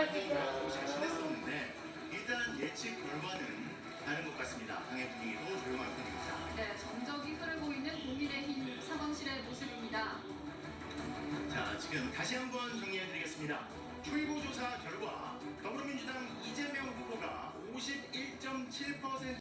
아닌가라고 자신했었는데 일단 예측 결과는 다른 것 같습니다. 당의 분위기도 조용한 편입니다. 네, 정적이 흐를 보이는 국민의힘 상황실의 모습입니다. 자, 지금 다시 한번 정리해드리겠습니다. 출구조사 결과 더불어민주당 이재명 후보가 51.7%.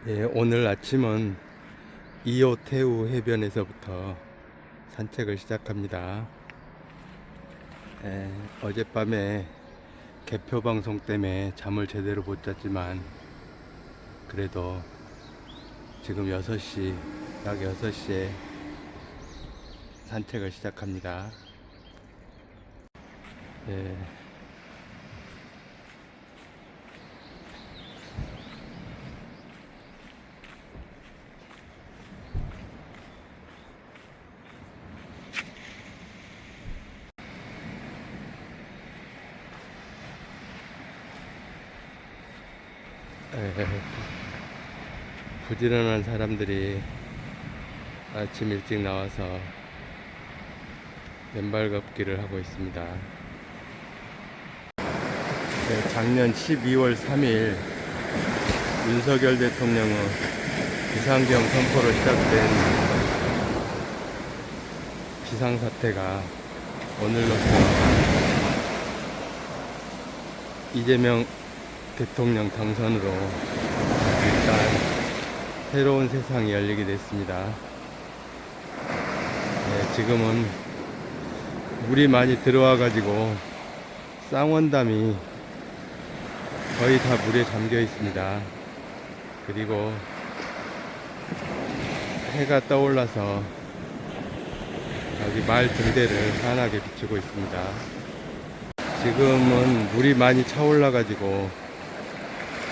예, 오늘 아침은 이호태우 해변에서부터 산책을 시작합니다. 어젯밤에 개표 방송 때문에 잠을 제대로 못 잤지만 그래도 지금 6시, 약 6시에 산책을 시작합니다. 예. 부지런한 사람들이 아침 일찍 나와서 맨발 걷기를 하고 있습니다. 작년 12월 3일 윤석열 대통령의 비상경 선포로 시작된 비상사태가 오늘로써 이재명 대통령 당선으로 일단 새로운 세상이 열리게 됐습니다. 지금은 물이 많이 들어와 가지고 쌍원담이 거의 다 물에 잠겨 있습니다. 그리고 해가 떠올라서 여기 말 등대를 환하게 비추고 있습니다. 지금은 물이 많이 차올라 가지고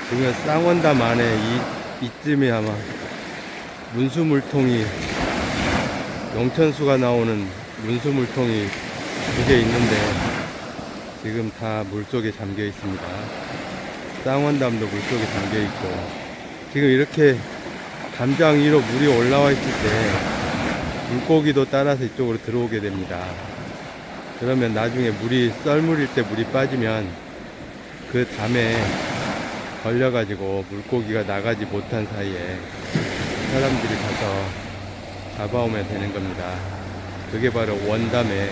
지금 쌍원담 안에 이쯤에 아마 문수물통이 용천수가 나오는 문수물통이 2개 있는데 지금 다 물속에 잠겨 있습니다. 쌍원담도 물속에 잠겨 있고 지금 이렇게 담장 위로 물이 올라와 있을 때 물고기도 따라서 이쪽으로 들어오게 됩니다. 그러면 나중에 물이 썰물일 때 물이 빠지면 그 담에 걸려가지고 물고기가 나가지 못한 사이에 사람들이 가서 잡아오면 되는 겁니다. 그게 바로 원담의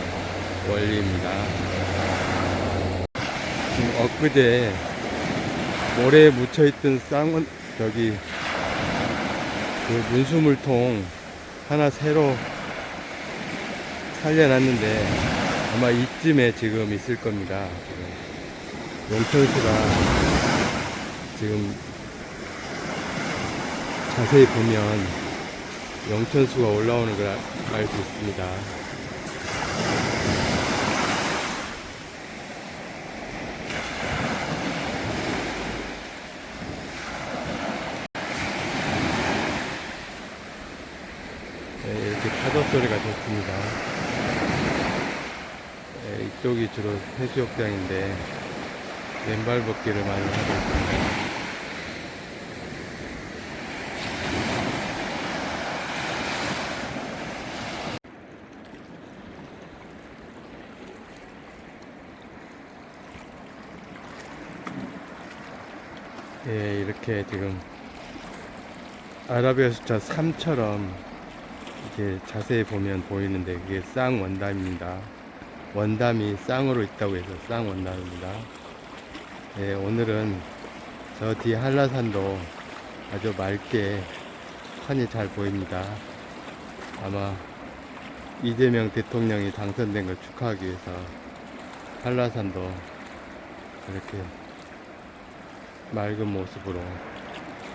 원리입니다. 지금 엊그제 모래에 묻혀있던 저기 그 문수물통 하나 새로 살려놨는데 아마 이쯤에 지금 있을 겁니다. 지금 용천수가 지금 자세히 보면 용천수가 올라오는 걸 알 수 있습니다. 이렇게 파도 소리가 좋습니다. 이쪽이 주로 해수욕장인데 맨발 걷기를 많이 하고 있습니다. 이렇게 지금 아라비아 숫자 3처럼 이렇게 자세히 보면 보이는데 그게 쌍원담입니다. 원담이 쌍으로 있다고 해서 쌍원담입니다. 오늘은 저 뒤에 한라산도 아주 맑게 산이 잘 보입니다. 아마 이재명 대통령이 당선된 걸 축하하기 위해서 한라산도 이렇게 맑은 모습으로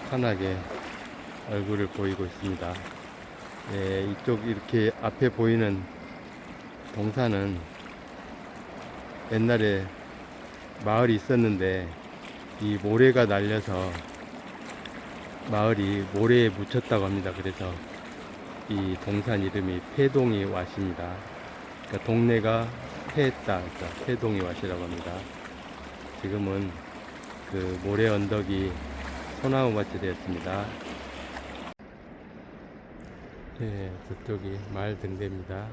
환하게 얼굴을 보이고 있습니다. 이쪽 이렇게 앞에 보이는 동산은 옛날에 마을이 있었는데 이 모래가 날려서 마을이 모래에 묻혔다고 합니다. 그래서 이 동산 이름이 폐동이 왓입니다. 그러니까 동네가 폐했다, 그러니까 폐동이 왓이라고 합니다. 지금은 그 모래 언덕이 소나무 밭이 되었습니다. 네, 저쪽이 마을 등대입니다.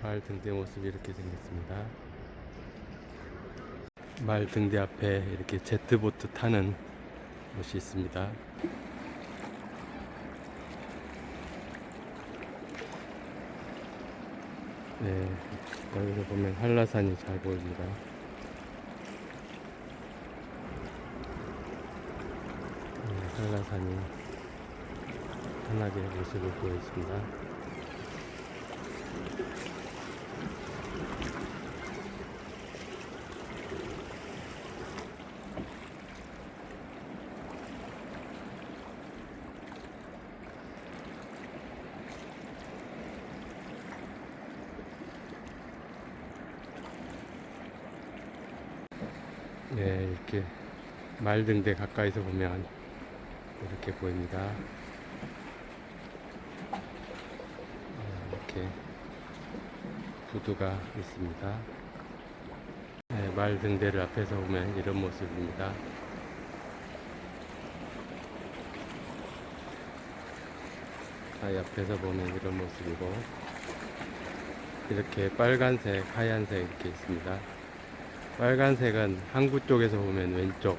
마을 등대 모습이 이렇게 생겼습니다. 마을 등대 앞에 이렇게 제트보트 타는 곳이 있습니다. 네, 여기서 보면 한라산이 잘 보입니다. 네, 한라산이 환하게 모습을 보여있습니다. 네, 이렇게 말등대 가까이서 보면 이렇게 보입니다. 이렇게 부두가 있습니다. 네, 말등대를 앞에서 보면 이런 모습입니다. 앞에서 보면 이런 모습이고, 이렇게 빨간색, 하얀색 이렇게 있습니다. 빨간색은 항구 쪽에서 보면 왼쪽,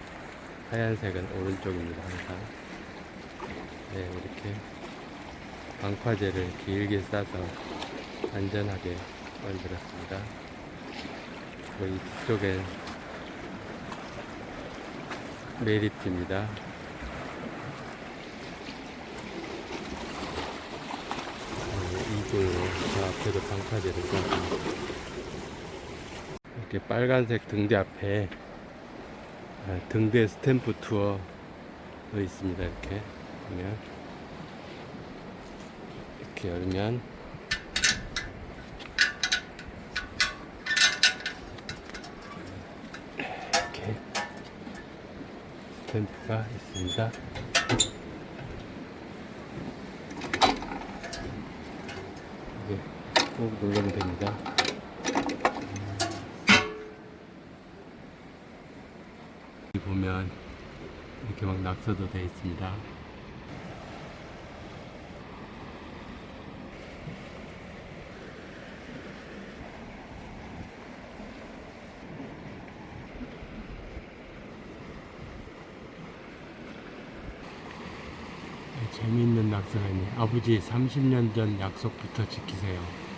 하얀색은 오른쪽입니다. 항상. 네, 이렇게 방파제를 길게 싸서 안전하게 만들었습니다. 그리고 이 뒤쪽엔 메리트입니다. 이중으로 저 앞에도 방파제를 쌌습니다. 이렇게 빨간색 등대 앞에 등대 스탬프 투어가 있습니다. 이렇게 보면, 이렇게 열면 이렇게 스탬프가 있습니다. 이게 꾹 누르면 됩니다. 여기 보면 이렇게 막 낙서도 되어 있습니다. 재미있는 낙서가 있네. 아버지 30년 전 약속부터 지키세요.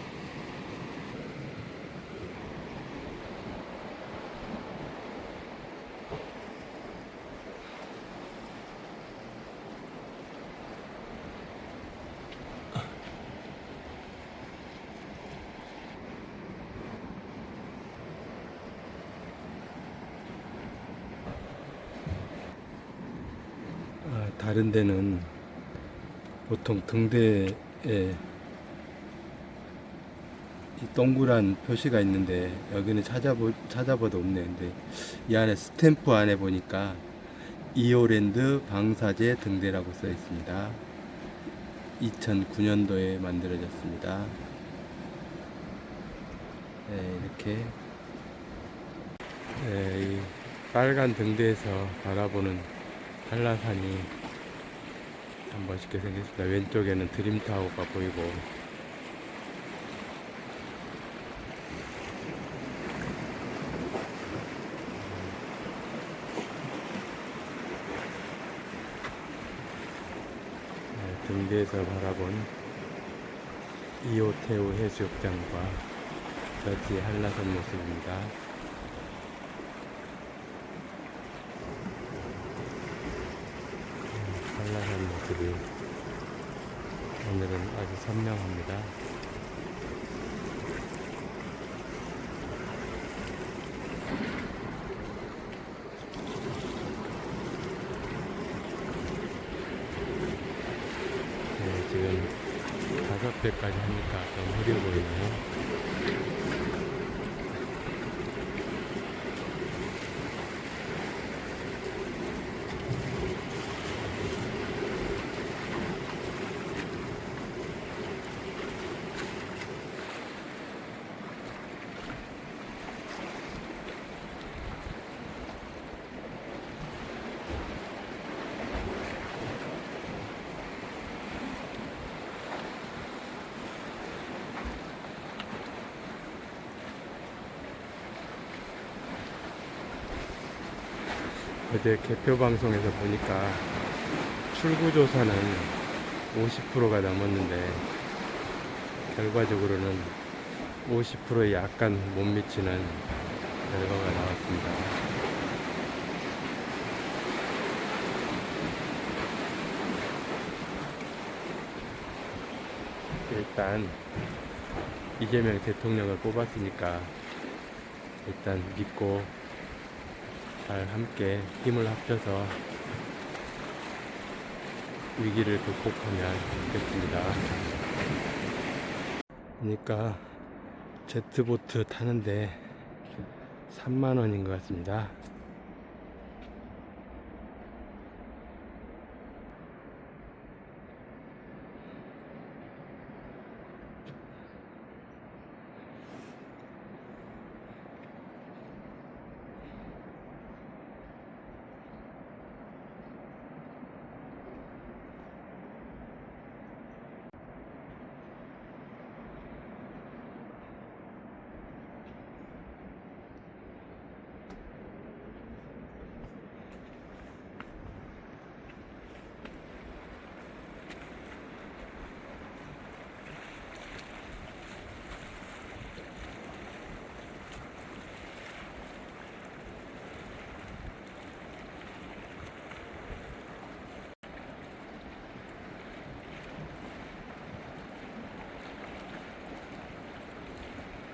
다른 데는 보통 등대에 이 동그란 표시가 있는데 여기는 찾아봐도 없네. 근데 이 안에 스탬프 안에 보니까 이오랜드 방사제 등대라고 써 있습니다. 2009년도에 만들어졌습니다. 네, 이렇게 이 빨간 등대에서 바라보는 한라산이 참 멋있게 생겼습니다. 왼쪽에는 드림타워가 보이고, 등대에서 바라본 이오테우 해수욕장과 저지 한라산 모습입니다. 한라산 모습이 오늘은 아주 선명합니다. 네, 지금 5배까지 하니까 좀 흐려 보이네요. 어제 개표 방송에서 보니까 출구조사는 50%가 넘었는데 결과적으로는 50%에 약간 못 미치는 결과가 나왔습니다. 일단 이재명 대통령을 뽑았으니까 일단 믿고 잘 함께 힘을 합쳐서 위기를 극복하면 좋겠습니다. 그러니까 제트보트 타는데 3만원인 것 같습니다.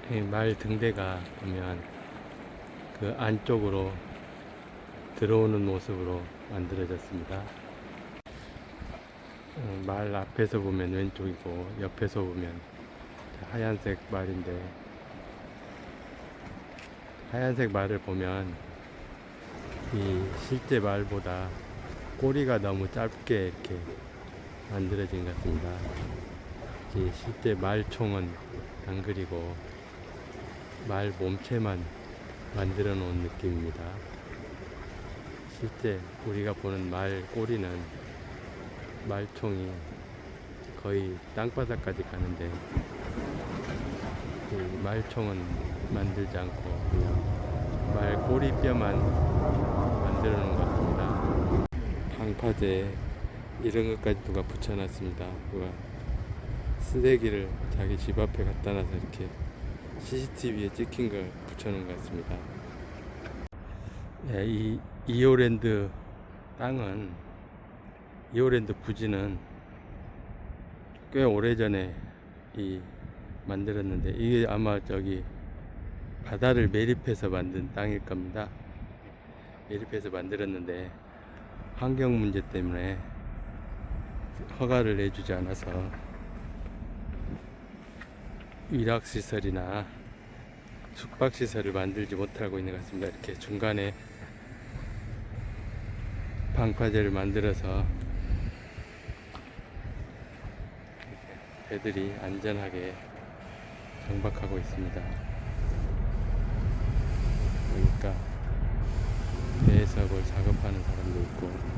이 말 등대가 보면 그 안쪽으로 들어오는 모습으로 만들어졌습니다. 말 앞에서 보면 왼쪽이고 옆에서 보면 하얀색 말인데, 하얀색 말을 보면 이 실제 말보다 꼬리가 너무 짧게 이렇게 만들어진 것 같습니다. 이 실제 말총은 안 그리고 말 몸체만 만들어 놓은 느낌입니다. 실제 우리가 보는 말 꼬리는 말총이 거의 땅바닥까지 가는데 이 말총은 만들지 않고 그냥 말 꼬리뼈만 만들어 놓은 것 같습니다. 방파제 이런 것까지 누가 붙여놨습니다. 누가 쓰레기를 자기 집 앞에 갖다 놔서 이렇게 CCTV에 찍힌 걸 붙여놓은 것 같습니다. 예, 이 이오랜드 땅은, 이오랜드 부지는 꽤 오래전에 만들었는데, 이게 아마 저기 바다를 매립해서 만든 땅일 겁니다. 매립해서 만들었는데 환경 문제 때문에 허가를 내주지 않아서 일학시설이나 숙박시설을 만들지 못하고 있는 것 같습니다. 이렇게 중간에 방파제를 만들어서 배들이 안전하게 정박하고 있습니다. 그러니까 배에서 뭘 작업하는 사람도 있고,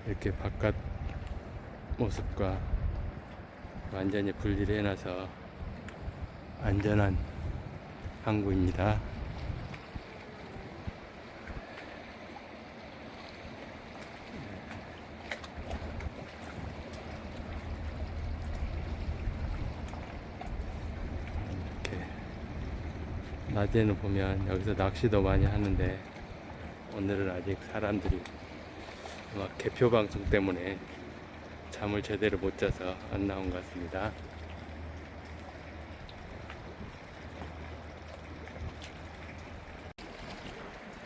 이렇게 바깥 모습과 완전히 분리를 해놔서 안전한 항구입니다. 이렇게 낮에는 보면 여기서 낚시도 많이 하는데, 오늘은 아직 사람들이 아마 개표 방송 때문에 잠을 제대로 못 자서 안 나온 것 같습니다.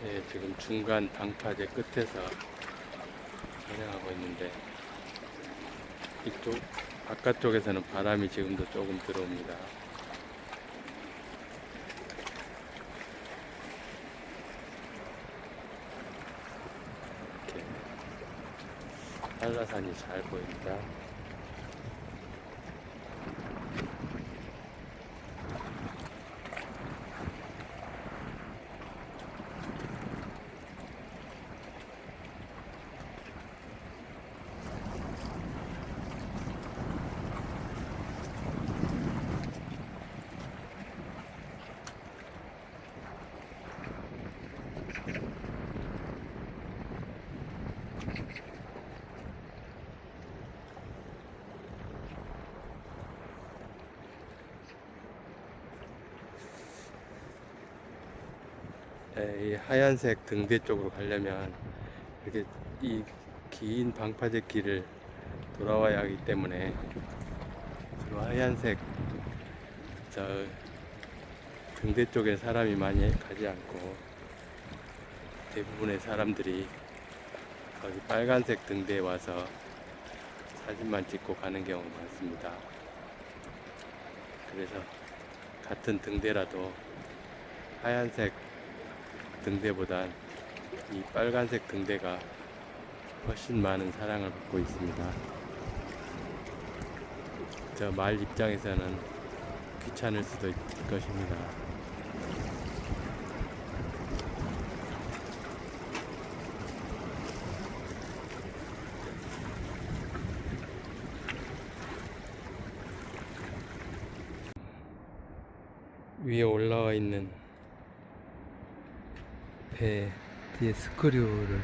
네, 지금 중간 방파제 끝에서 촬영하고 있는데, 이쪽 바깥쪽에서는 바람이 지금도 조금 들어옵니다. 한라산이 잘 보입니다. 이 하얀색 등대 쪽으로 가려면 이렇게 이 긴 방파제 길을 돌아와야 하기 때문에 주로 하얀색 저 등대 쪽에 사람이 많이 가지 않고 대부분의 사람들이 거기 빨간색 등대에 와서 사진만 찍고 가는 경우가 많습니다. 그래서 같은 등대라도 하얀색 등대보단 이 빨간색 등대가 훨씬 많은 사랑을 받고 있습니다. 저 말 입장에서는 귀찮을 수도 있을 것입니다. 위에 올라와 있는 배 뒤에 스크류를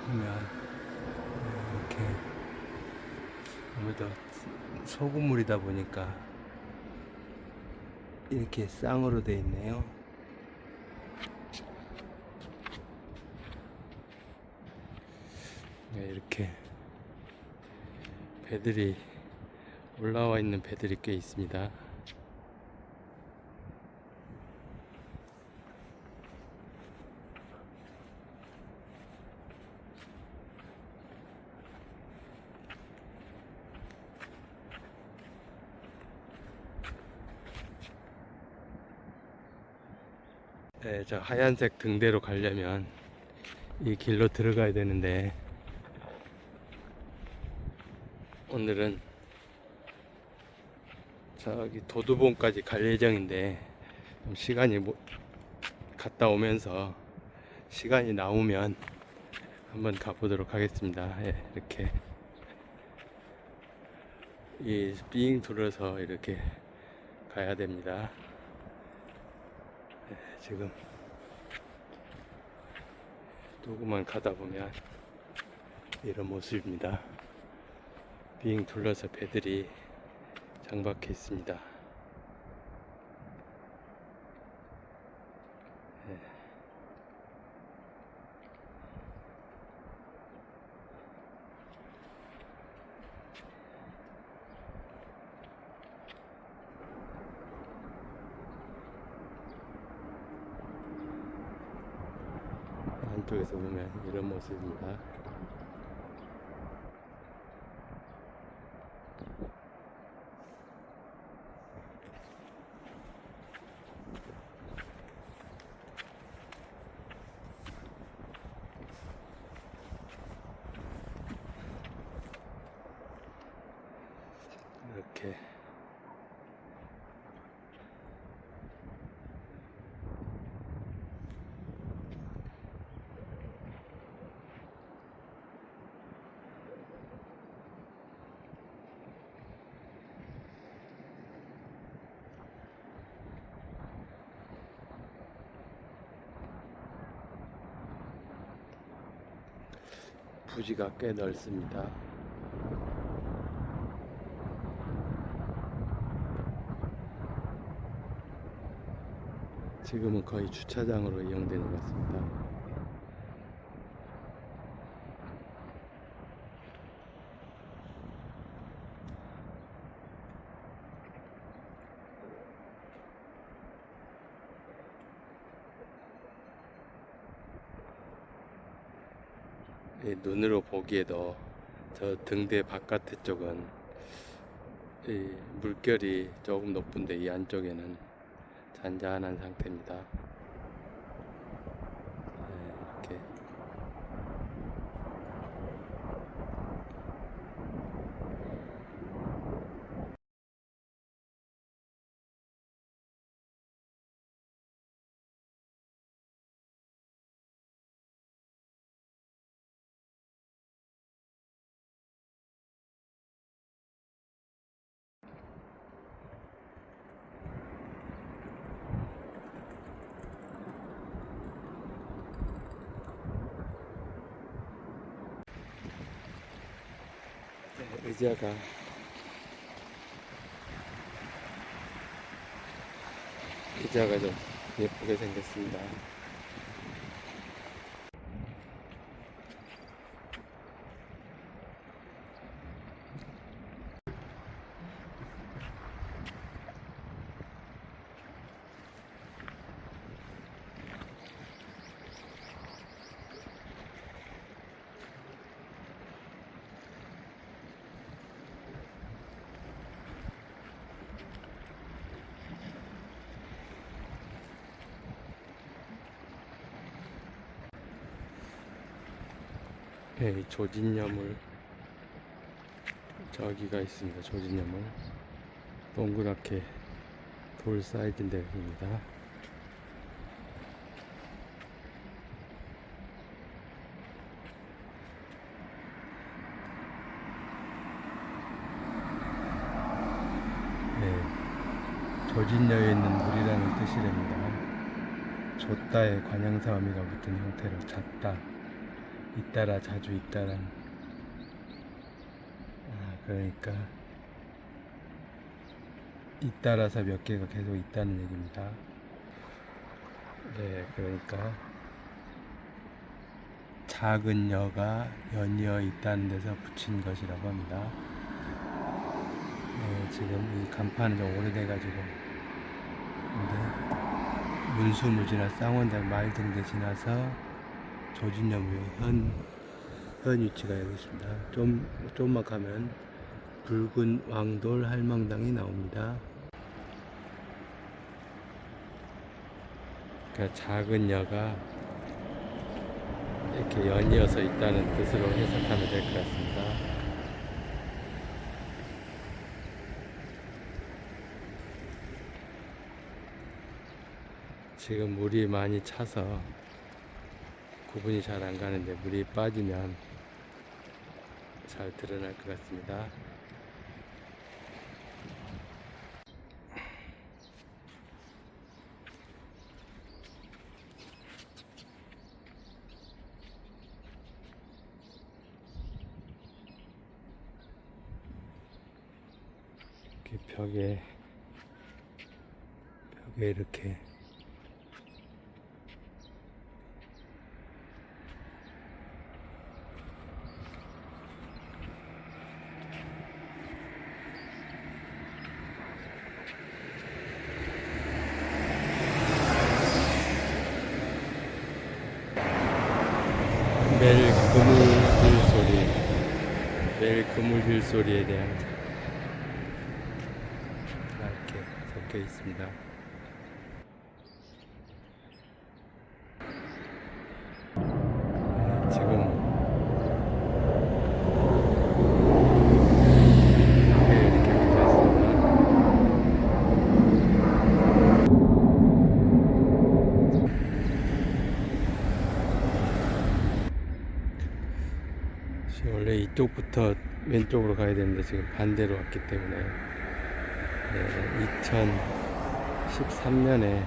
보면 이렇게 아무래도 소금물이다 보니까 이렇게 쌍으로 되어 있네요. 네, 이렇게 배들이 올라와 있는 배들이 꽤 있습니다. 네, 저 하얀색 등대로 가려면 이 길로 들어가야 되는데 오늘은 저기 도두봉까지 갈 예정인데 좀 시간이 갔다 오면서 시간이 나오면 한번 가보도록 하겠습니다. 예, 이렇게 삥 둘러서 이렇게 가야 됩니다. 지금 조금만 가다 보면 이런 모습입니다. 빙 둘러서 배들이 장박해 있습니다. 네. 안쪽에서 보면 이런 모습입니다. 이렇게 부지가 꽤 넓습니다. 지금은 거의 주차장으로 이용되는 것 같습니다. 이 눈으로 보기에도 저 등대 바깥에 쪽은 이 물결이 조금 높은데 이 안쪽에는 잔잔한 상태입니다. 네, 이렇게 의자가 좀 예쁘게 생겼습니다. 네, 이 조진여물 저기가 있습니다. 조진여물 동그랗게 돌 쌓여진 데입니다. 네, 조진여에 있는 물이라는 뜻이랍니다. 줬다에 관양사어미가 붙은 형태로 잦다, 잇따라, 자주 잇따라. 그러니까 잇따라서 몇 개가 계속 있다는 얘기입니다. 네, 그러니까 작은 여가 연이어 있다는 데서 붙인 것이라고 합니다. 네, 지금 이 간판은 좀 오래돼가지고, 근데 문수무지나 쌍원당 말 등대 지나서 조진여무의 현 위치가 여기 있습니다. 좀만 가면 붉은 왕돌 할망당이 나옵니다. 그러니까 작은 여가 이렇게 연이어서 있다는 뜻으로 해석하면 될 것 같습니다. 지금 물이 많이 차서 구분이 잘 안 가는데, 물이 빠지면 잘 드러날 것 같습니다. 이렇게 벽에 이렇게 매일 그물 빌소리에 대한 이렇게 적혀 있습니다. 지금 이렇게 붙어 있습니다. 원래 이쪽부터 왼쪽으로 가야 되는데 지금 반대로 왔기 때문에, 네, 2013년에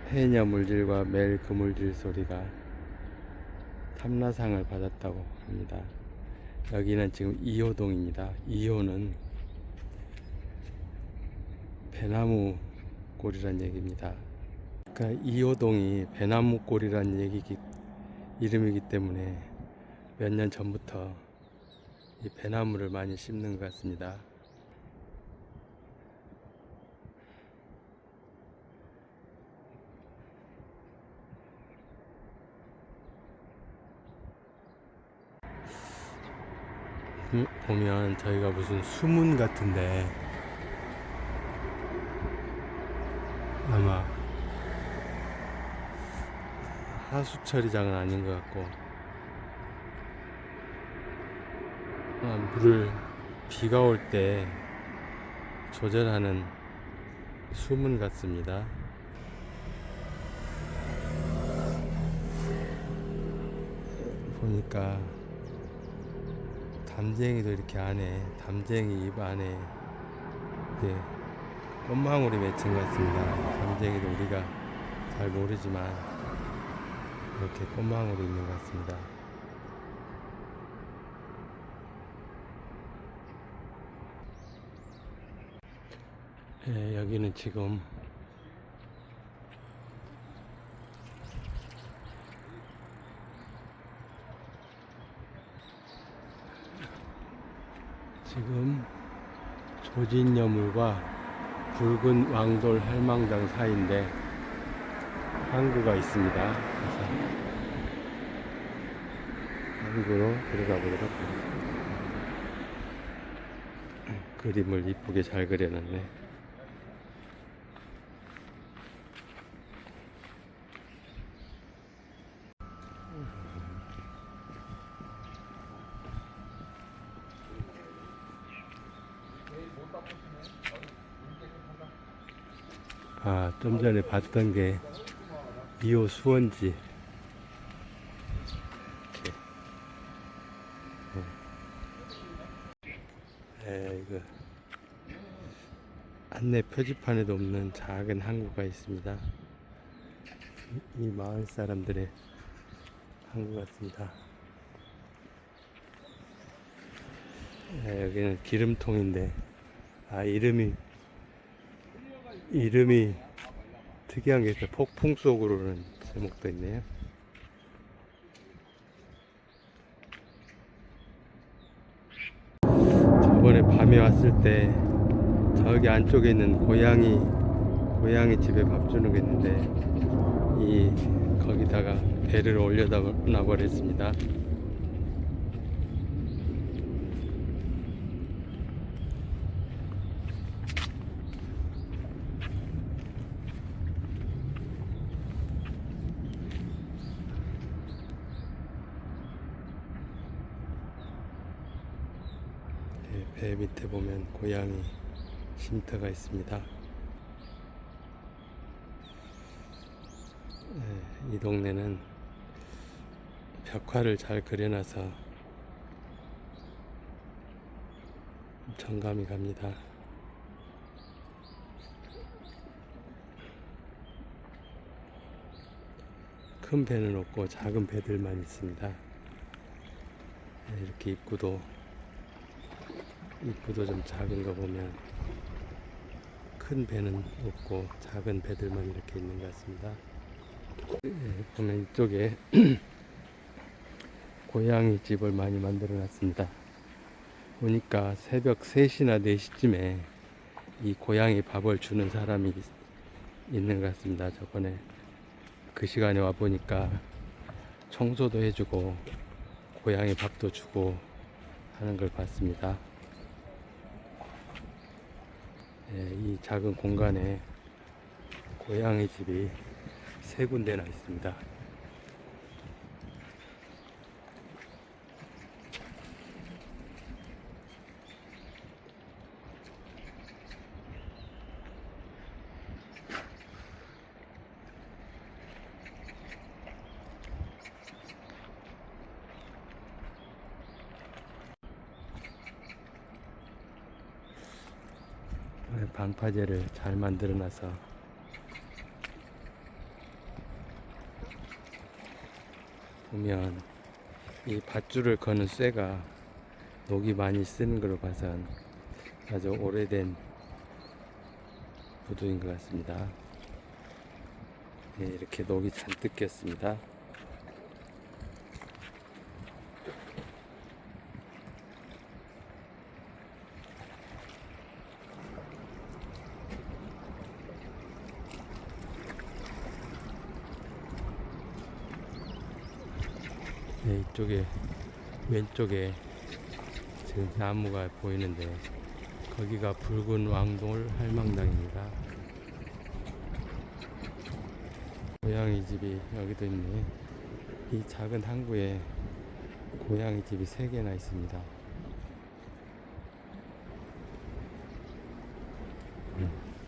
해녀 물질과 멜 그물질 소리가 탐라상을 받았다고 합니다. 여기는 지금 2호동입니다. 2호는 배나무 꼴이란 얘기입니다. 그러니까 2호동이 배나무 꼴이란 이름이기 때문에 몇 년 전부터 이 배나무를 많이 심는 것 같습니다. 보면 저희가 무슨 수문 같은데, 아마 하수처리장은 아닌 것 같고, 물을 비가 올 때 조절하는 수문 같습니다. 보니까 담쟁이도 이렇게 안에, 담쟁이 입 안에 이렇게 꽃망울이 맺힌 것 같습니다. 담쟁이도 우리가 잘 모르지만 이렇게 꽃망울이 있는 것 같습니다. 여기는 지금 지금 조진여물과 붉은 왕돌 할망당 사이인데 항구가 있습니다. 그래서 항구로 들어가 보도록 하겠습니다. 그림을 이쁘게 잘 그려놨네. 아, 좀 전에 봤던 게 2호 수원지. 이렇게. 이거 안내 표지판에도 없는 작은 항구가 있습니다. 이 마을 사람들의 항구 같습니다. 여기는 기름통인데, 아, 이름이 특이한 게 있어요. 폭풍 속으로는 제목도 있네요. 저번에 밤에 왔을 때 저기 안쪽에 있는 고양이 집에 밥 주는 게 있는데 거기다가 배를 올려다 놔버렸습니다. 배 밑에 보면 고양이 쉼터가 있습니다. 이 동네는 벽화를 잘 그려놔서 정감이 갑니다. 큰 배는 없고 작은 배들만 있습니다. 이렇게 입구도 좀 작은 거 보면 큰 배는 없고 작은 배들만 이렇게 있는 것 같습니다. 보면 이쪽에 고양이 집을 많이 만들어 놨습니다. 보니까 새벽 3시나 4시쯤에 이 고양이 밥을 주는 사람이 있는 것 같습니다. 저번에 그 시간에 와 보니까 청소도 해주고 고양이 밥도 주고 하는 걸 봤습니다. 이 작은 공간에 고양이 집이 3군데나 있습니다. 방파제를 잘 만들어 놔서 보면 이 밧줄을 거는 쇠가 녹이 많이 쓰는 걸로 봐선 아주 오래된 부두인 것 같습니다. 이렇게 녹이 잔뜩 꼈습니다. 이쪽에 왼쪽에 지금 나무가 보이는데 거기가 붉은 왕돌 할망당입니다. 고양이 집이 여기도 있네. 이 작은 항구에 고양이 집이 3개나 있습니다.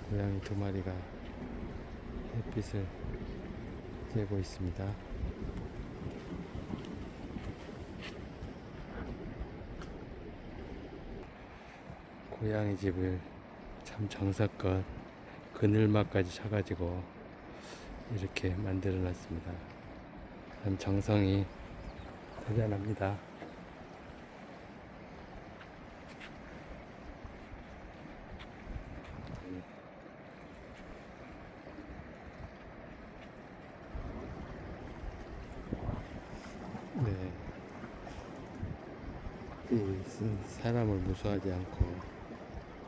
고양이 2마리가 햇빛을 쬐고 있습니다. 고양이 집을 참 정성껏 그늘막까지 쳐가지고 이렇게 만들어 놨습니다. 참 정성이 대단합니다. 네. 사람을 무서워하지 않고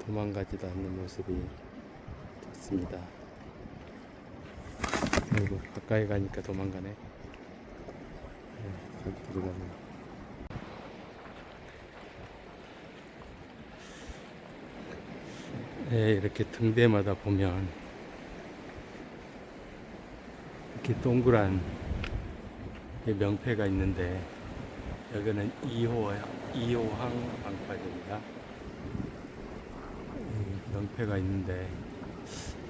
도망가지도 않는 모습이 좋습니다. 그리고 가까이 가니까 도망가네. 네, 저기 들어가네. 네, 이렇게 등대마다 보면 이렇게 동그란 명패가 있는데 여기는 2호항 방파제입니다. 명패가 있는데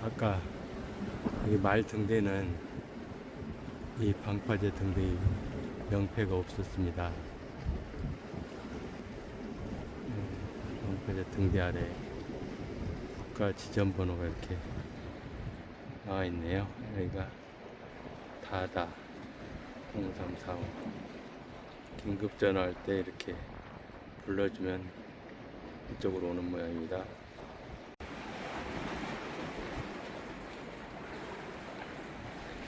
아까 여기 말 등대는 이 방파제 등대의 명패가 없었습니다. 방파제 등대 아래 국가 지점번호가 이렇게 나와 있네요. 여기가 다다 0345 긴급 전화할 때 이렇게 불러주면 이쪽으로 오는 모양입니다.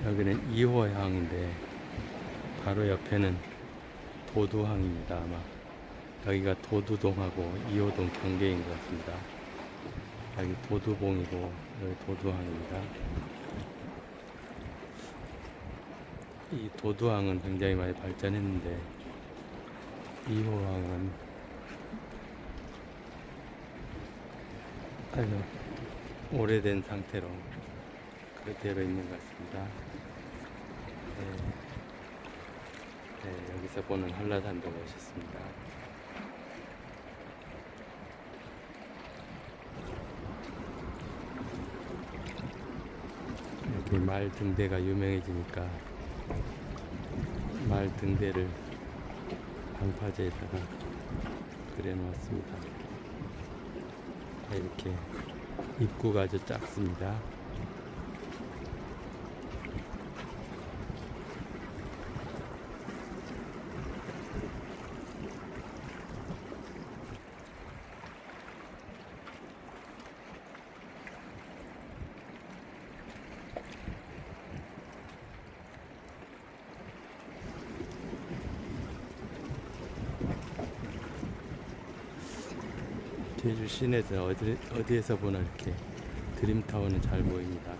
여기는 2호항인데 바로 옆에는 도두항입니다. 아마 여기가 도두동하고 2호동 경계인 것 같습니다. 여기 도두봉이고 여기 도두항입니다. 이 도두항은 굉장히 많이 발전했는데 2호항은 아주 오래된 상태로 그대로 있는 것 같습니다. 네, 여기서 보는 한라산도 멋있습니다. 이렇게 말 등대가 유명해지니까 말 등대를 방파제에다가 그려놓았습니다. 이렇게 입구가 아주 작습니다. 제주 시내에서 어디에서 보나 이렇게 드림타워는 잘 보입니다.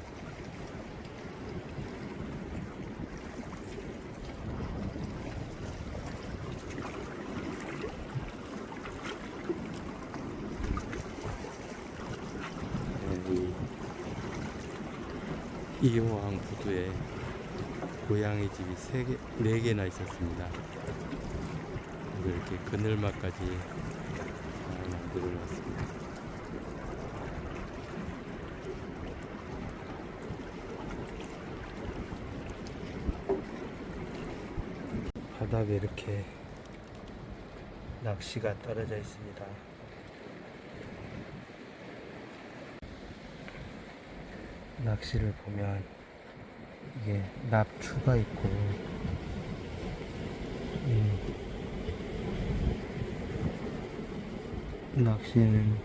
네, 이 2호항 부두에 고양이 집이 4개나 있었습니다. 이렇게 그늘막까지 만들어놨습니다. 바닥에 이렇게 낚시가 떨어져 있습니다. 낚시를 보면 이게 납추가 있고 낚시에는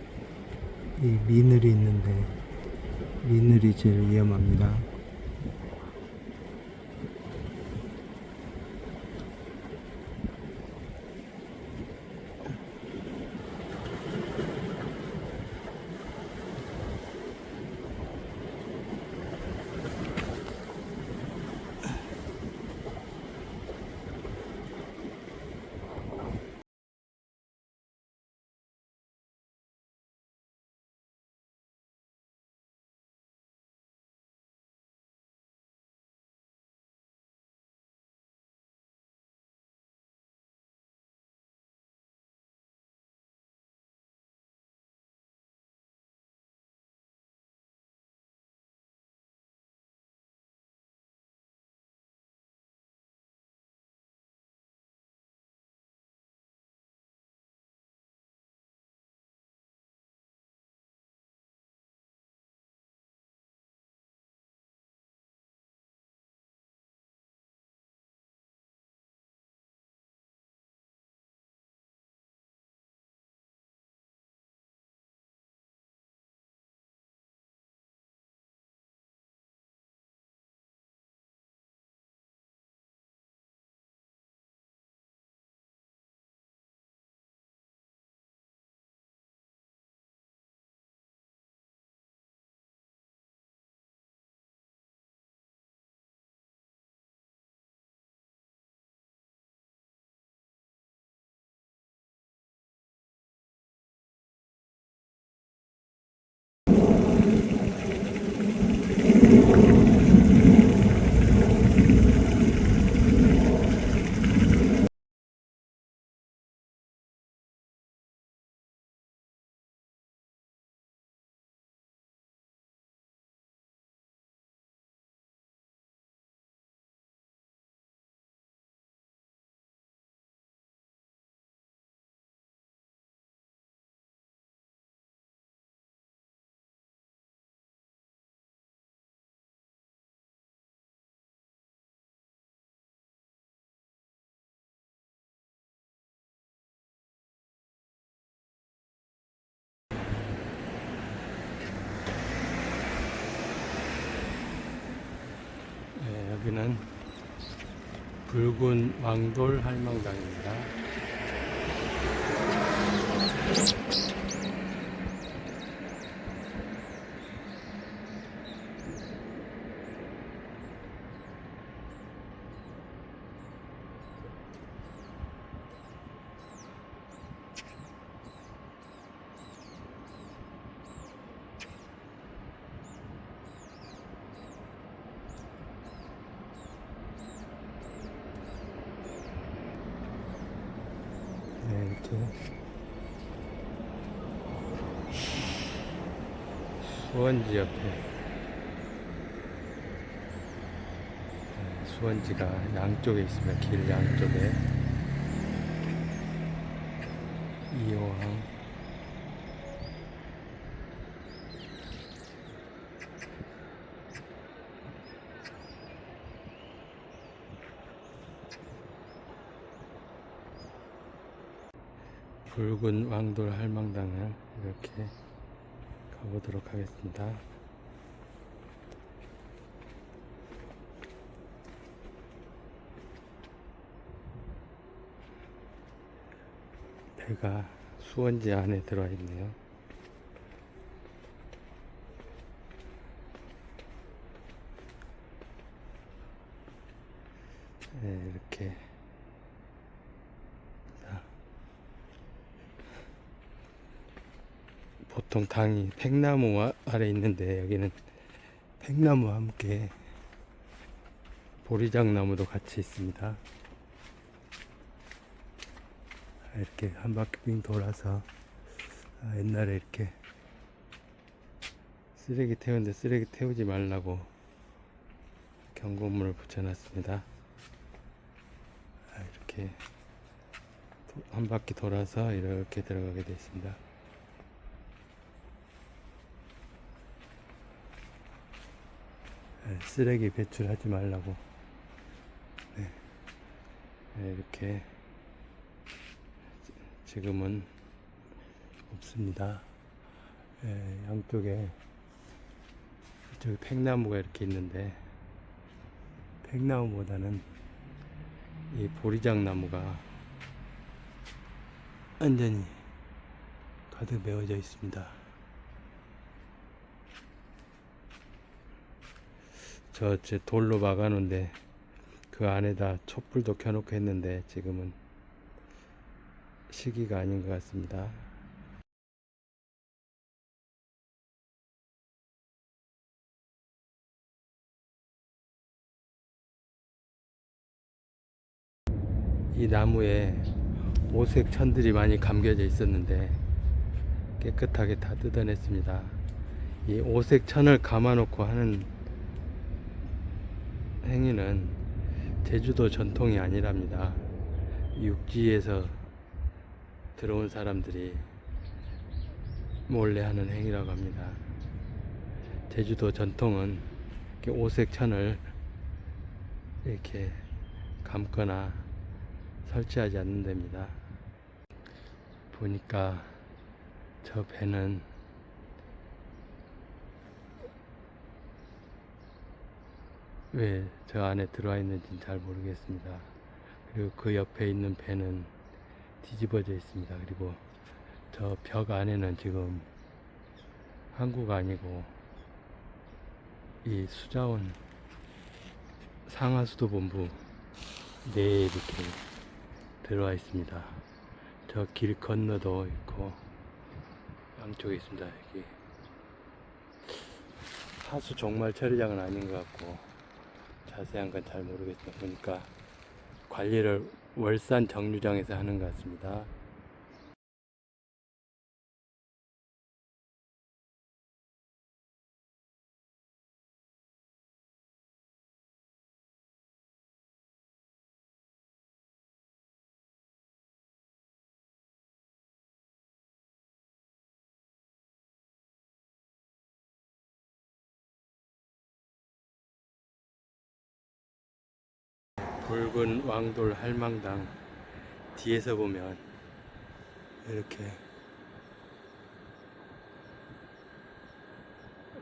이 미늘이 있는데 미늘이 제일 위험합니다. 붉은 왕돌 할망당입니다. 네, 이렇게 수원지 옆에 수원지가 양쪽에 있습니다. 길 양쪽에 이호항 붉은 왕돌 할망당을 이렇게 가보도록 하겠습니다. 배가 수원지 안에 들어와 있네요. 네, 이렇게 보통 당이 팽나무 아래 있는데 여기는 팽나무와 함께 보리장나무도 같이 있습니다. 이렇게 한 바퀴 빙 돌아서 옛날에 이렇게 쓰레기 태우는데 쓰레기 태우지 말라고 경고문을 붙여놨습니다. 이렇게 한 바퀴 돌아서 이렇게 들어가게 되어 있습니다. 쓰레기 배출하지 말라고 이렇게 지금은 없습니다. 양쪽에 저기 팽나무가 이렇게 있는데 팽나무보다는 이 보리장나무가 완전히 가득 메워져 있습니다. 제 돌로 막아놓은데 그 안에다 촛불도 켜놓고 했는데 지금은 시기가 아닌 것 같습니다. 이 나무에 오색 천들이 많이 감겨져 있었는데 깨끗하게 다 뜯어냈습니다. 이 오색 천을 감아놓고 하는 행위는 제주도 전통이 아니랍니다. 육지에서 들어온 사람들이 몰래 하는 행위라고 합니다. 제주도 전통은 이렇게 오색 천을 이렇게 감거나 설치하지 않는답니다. 보니까 저 배는 왜 저 안에 들어와 있는지는 잘 모르겠습니다. 그리고 그 옆에 있는 배는 뒤집어져 있습니다. 그리고 저 벽 안에는 지금 항구가 아니고 이 수자원 상하수도본부 내에 이렇게 들어와 있습니다. 저 길 건너도 있고 양쪽에 있습니다. 여기 하수 종말 처리장은 아닌 것 같고 자세한 건 잘 모르겠습니다. 보니까 관리를 월산 정류장에서 하는 것 같습니다. 붉은 왕돌 할망당 뒤에서 보면 이렇게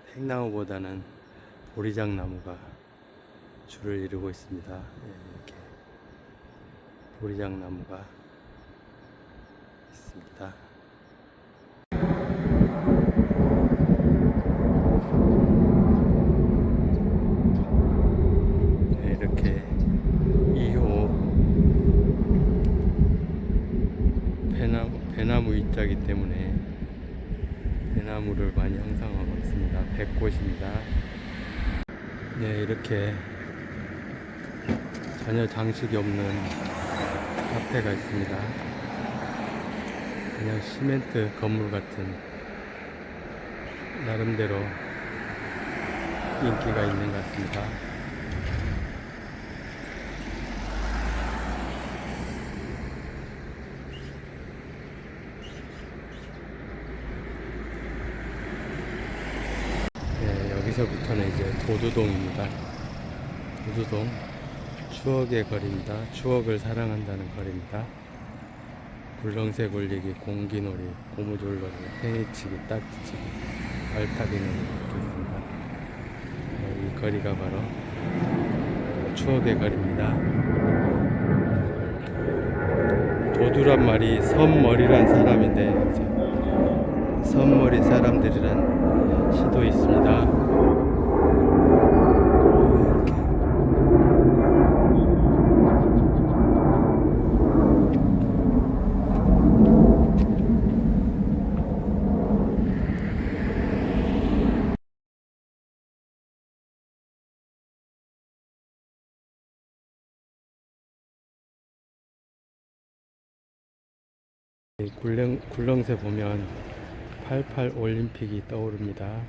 팽나무보다는 보리장나무가 줄을 이루고 있습니다. 이렇게 도리장 나무가 있습니다. 네, 이렇게 2호 배나무 입자이기 때문에 배나무를 많이 형성하고 있습니다. 백꽃입니다. 네, 이렇게 전혀 장식이 없는 카페가 있습니다. 그냥 시멘트 건물 같은 나름대로 인기가 있는 것 같습니다. 네, 여기서부터는 이제 도두동입니다. 도두동 추억의 거리입니다. 추억을 사랑한다는 거리입니다. 굴렁쇠 굴리기, 공기놀이, 고무줄놀이, 팽이치기, 딱지치기, 발타기는 이렇게 있습니다. 네, 이 거리가 바로 추억의 거리입니다. 도두란 말이 섬머리란 사람인데 이제 섬머리 사람들이란 시도 있습니다. 이 굴렁쇠 보면 88 올림픽이 떠오릅니다.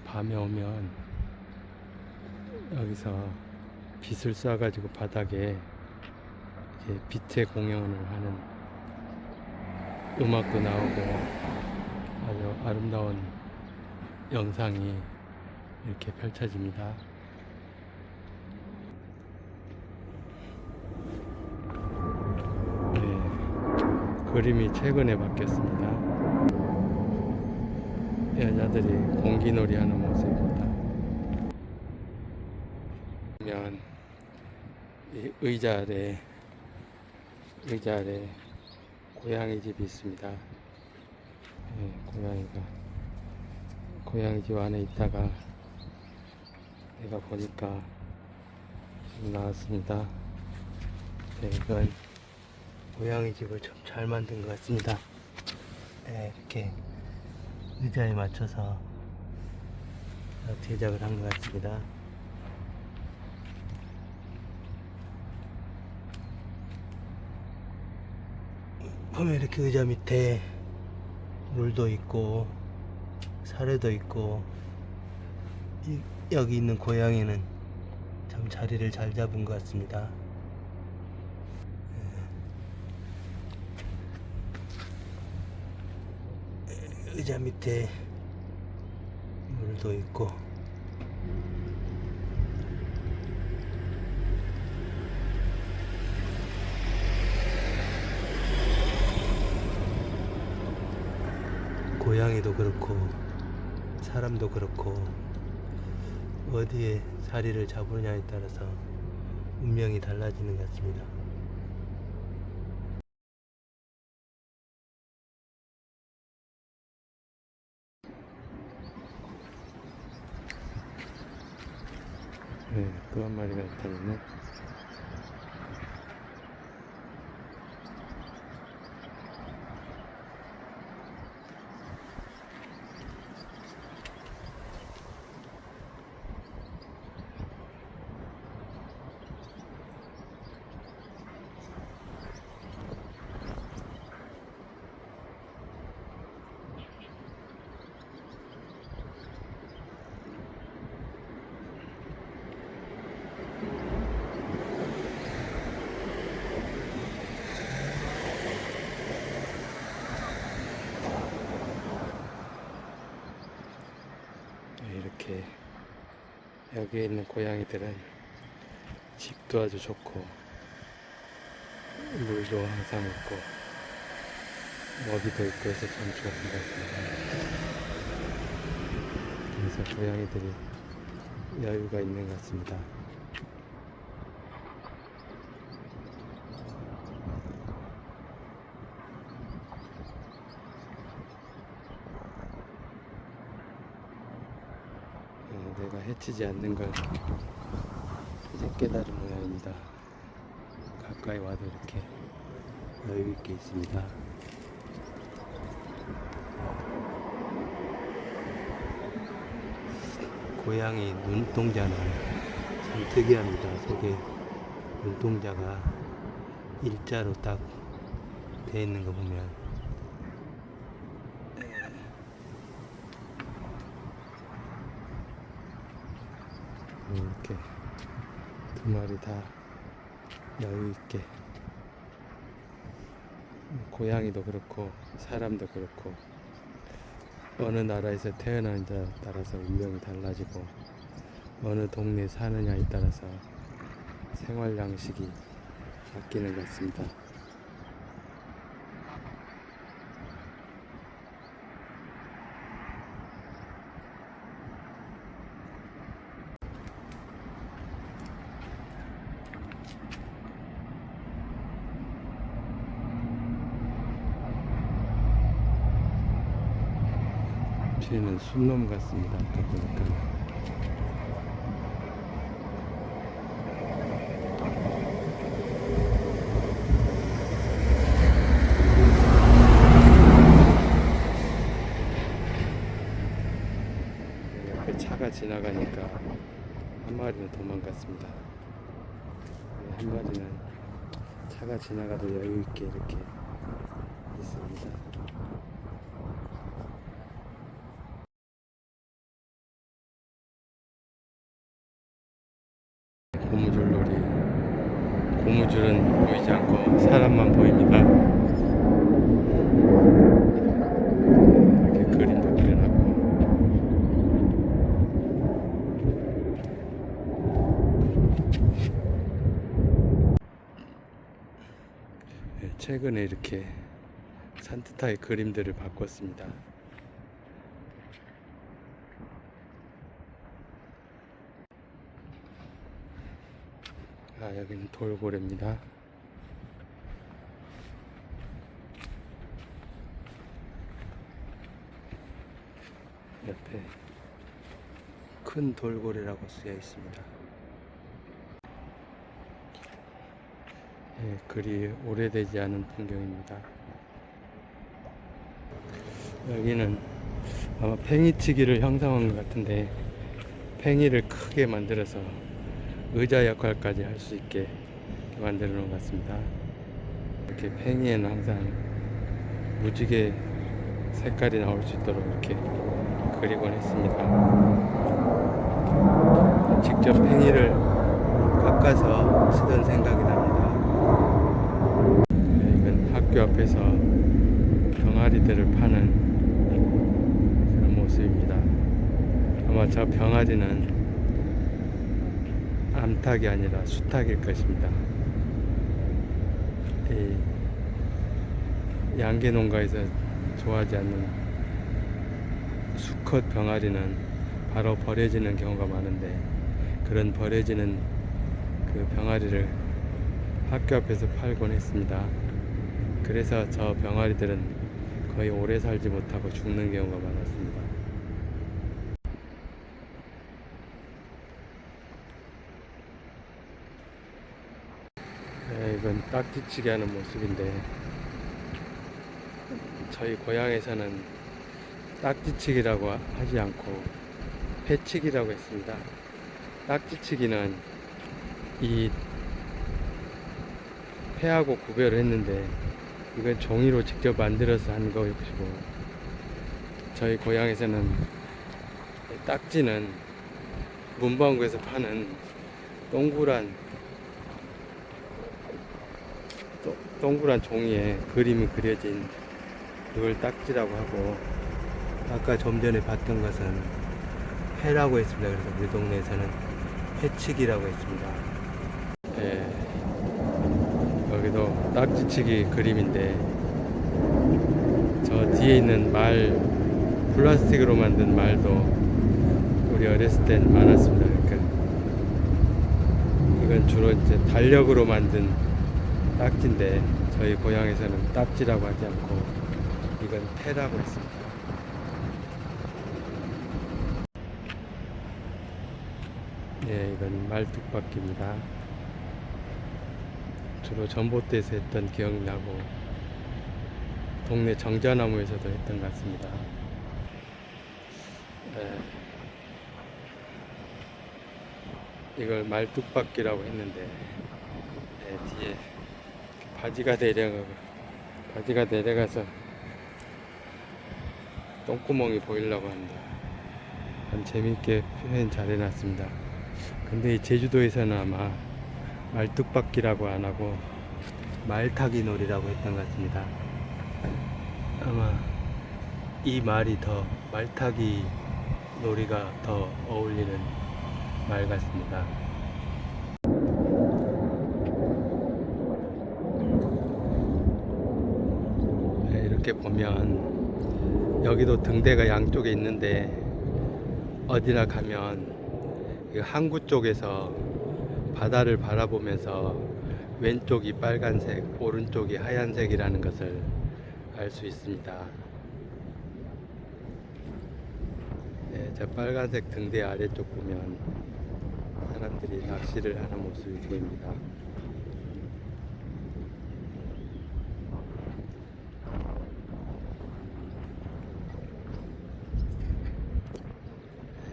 밤에 오면 여기서 빛을 쏴가지고 바닥에 이제 빛의 공연을 하는 음악도 나오고 아주 아름다운 영상이 이렇게 펼쳐집니다. 그림이 최근에 바뀌었습니다. 여자들이 공기놀이 하는 모습입니다. 보면 이 의자 아래 고양이 집이 있습니다. 네, 고양이 집 안에 있다가 내가 보니까 지금 나왔습니다. 네, 이건 고양이 집을 좀 잘 만든 것 같습니다. 네, 이렇게 의자에 맞춰서 제작을 한 것 같습니다. 보면 이렇게 의자 밑에 물도 있고 사료도 있고 여기 있는 고양이는 참 자리를 잘 잡은 것 같습니다. 의자 밑에 물도 있고 고양이도 그렇고 사람도 그렇고 어디에 자리를 잡으냐에 따라서 운명이 달라지는 것 같습니다. 네, 또 한 마리가 나타났네. 이렇게 여기에 있는 고양이들은 집도 아주 좋고 물도 항상 있고 먹이도 있고 해서 참 좋은 것 같습니다. 그래서 고양이들이 여유가 있는 것 같습니다. 해치지 않는 걸 이제 깨달은 모양입니다. 가까이 와도 이렇게 여유 있게 있습니다. 고양이 눈동자는 참 특이합니다. 속에 눈동자가 일자로 딱 돼 있는 거 보면 이렇게 두 마리 다 여유 있게, 고양이도 그렇고 사람도 그렇고 어느 나라에서 태어나느냐에 따라서 운명이 달라지고 어느 동네에 사느냐에 따라서 생활 양식이 바뀌는 것 같습니다. 쟤는 순놈 같습니다. 아까 보니까. 옆에 차가 지나가니까 한 마리는 도망갔습니다. 한 마리는 차가 지나가도 여유 있게 이렇게 있습니다. 고무줄놀이. 고무줄은 보이지 않고 사람만 보입니다. 이렇게 그림도 그려놨고, 최근에 이렇게 산뜻하게 그림들을 바꿨습니다. 여기는 돌고래입니다. 옆에 큰 돌고래라고 쓰여 있습니다. 그리 오래되지 않은 풍경입니다. 여기는 아마 팽이치기를 형성한 것 같은데, 팽이를 크게 만들어서 의자 역할까지 할 수 있게 만들어 놓은 것 같습니다. 이렇게 팽이에는 항상 무지개 색깔이 나올 수 있도록 이렇게 그리곤 했습니다. 직접 팽이를 깎아서 쓰던 생각이 납니다. 이건 학교 앞에서 병아리들을 파는 그런 모습입니다. 아마 저 병아리는 암탉이 아니라 수탉일 것입니다. 이 양계 농가에서 좋아하지 않는 수컷 병아리는 바로 버려지는 경우가 많은데, 그런 버려지는 그 병아리를 학교 앞에서 팔곤 했습니다. 그래서 저 병아리들은 거의 오래 살지 못하고 죽는 경우가 많았습니다. 이건 딱지치기 하는 모습인데, 저희 고향에서는 딱지치기라고 하지 않고 패치기라고 했습니다. 딱지치기는 이 패하고 구별을 했는데, 이건 종이로 직접 만들어서 한 것이고, 저희 고향에서는 딱지는 문방구에서 파는 동그란 종이에 그림이 그려진 그걸 딱지라고 하고, 아까 좀 전에 봤던 것은 패라고 했습니다. 그래서 우리 동네에서는 패치기라고 했습니다. 여기도 딱지치기 그림인데, 저 뒤에 있는 말, 플라스틱으로 만든 말도 우리 어렸을 땐 많았습니다. 그러니까 이건 주로 이제 달력으로 만든 딱지인데, 저희 고향에서는 딱지라고 하지 않고 이건 패라고 했습니다. 예, 이건 말뚝박기입니다. 주로 전봇대에서 했던 기억이 나고 동네 정자나무에서도 했던 것 같습니다. 예, 이걸 말뚝박기라고 했는데 예, 뒤에 바지가 내려가서 똥구멍이 보이려고 합니다. 참 재밌게 표현 잘 해놨습니다. 근데 이 제주도에서는 아마 말뚝박기라고 안 하고 말타기 놀이라고 했던 것 같습니다. 아마 이 말이 더 말타기 놀이가 더 어울리는 말 같습니다. 네, 이렇게 보면 여기도 등대가 양쪽에 있는데 어디나 가면 항구 쪽에서 바다를 바라보면서 왼쪽이 빨간색, 오른쪽이 하얀색이라는 것을 알 수 있습니다. 네, 저 빨간색 등대 아래쪽 보면 사람들이 낚시를 하는 모습이 보입니다.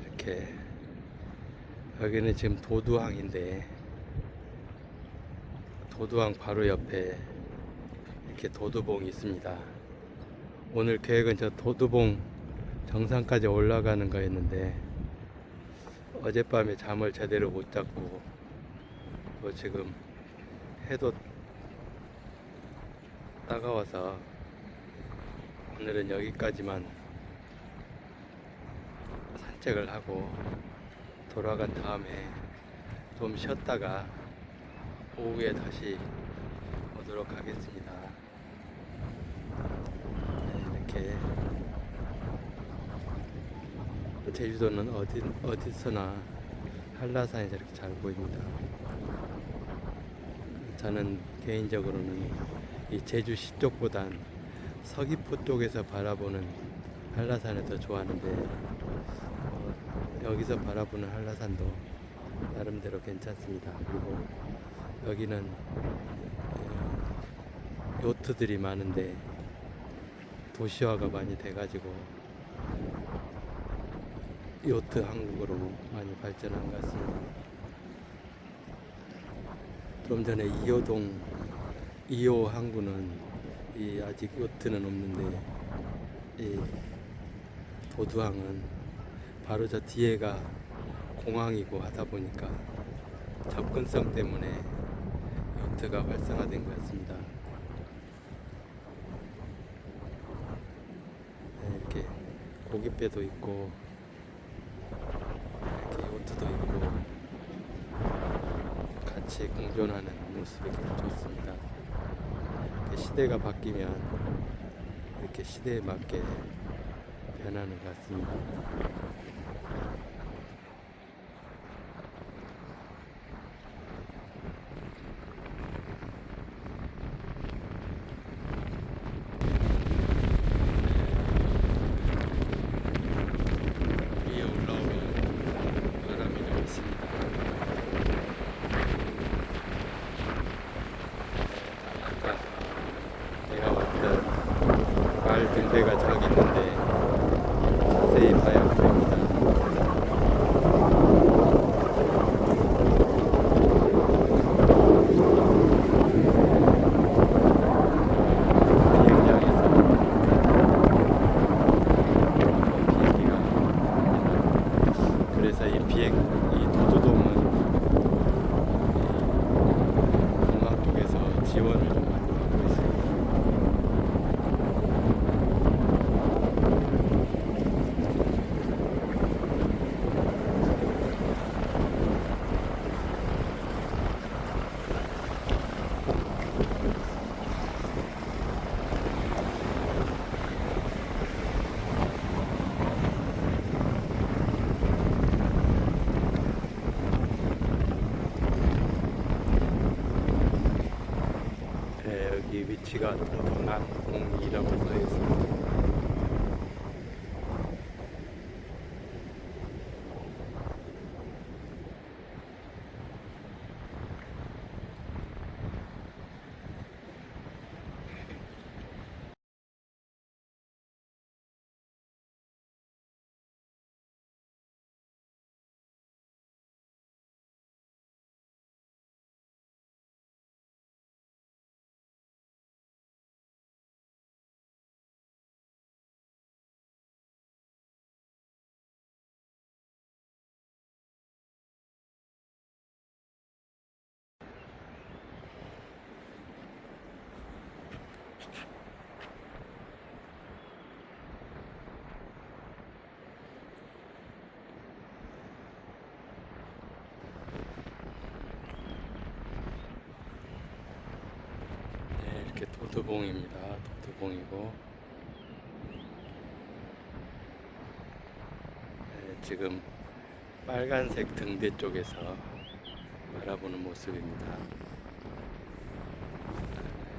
이렇게 여기는 지금 도두항인데 도두항 바로 옆에 이렇게 도두봉이 있습니다. 오늘 계획은 저 도두봉 정상까지 올라가는 거였는데 어젯밤에 잠을 제대로 못 잤고 또 지금 해도 따가워서 오늘은 여기까지만 산책을 하고 돌아간 다음에 좀 쉬었다가 오후에 다시 오도록 하겠습니다. 네, 이렇게 제주도는 어디서나 한라산이 저렇게 잘 보입니다. 저는 개인적으로는 이 제주시 쪽보단 서귀포 쪽에서 바라보는 한라산을 더 좋아하는데 여기서 바라보는 한라산도 나름대로 괜찮습니다. 그리고 여기는 요트들이 많은데 도시화가 많이 돼가지고 요트 항구로 많이 발전한 것 같습니다. 좀 전에 2호 항구는 아직 요트는 없는데 이 도두항은 바로 저 뒤에가 공항이고 하다 보니까 접근성 때문에 요트가 활성화된 것 같습니다. 네, 이렇게 고깃배도 있고 이렇게 요트도 있고 같이 공존하는 모습이 좋습니다. 시대가 바뀌면 이렇게 시대에 맞게 변하는 것 같습니다. 위에 올라오면 바람이 좀 있습니다. 아까 내가 왔던 말 등대가 저기 있는데 자세히 봐야 보입니다. 비행장에서 비행기가 그래서 이 도두동은 공항 쪽에서 지원을 좀 많이 받고 있습니다. 네, 여기 위치가 도동항공이라고 써 있습니다. 이렇게 도두봉입니다. 도두봉이고 네, 지금 빨간색 등대 쪽에서 바라보는 모습입니다.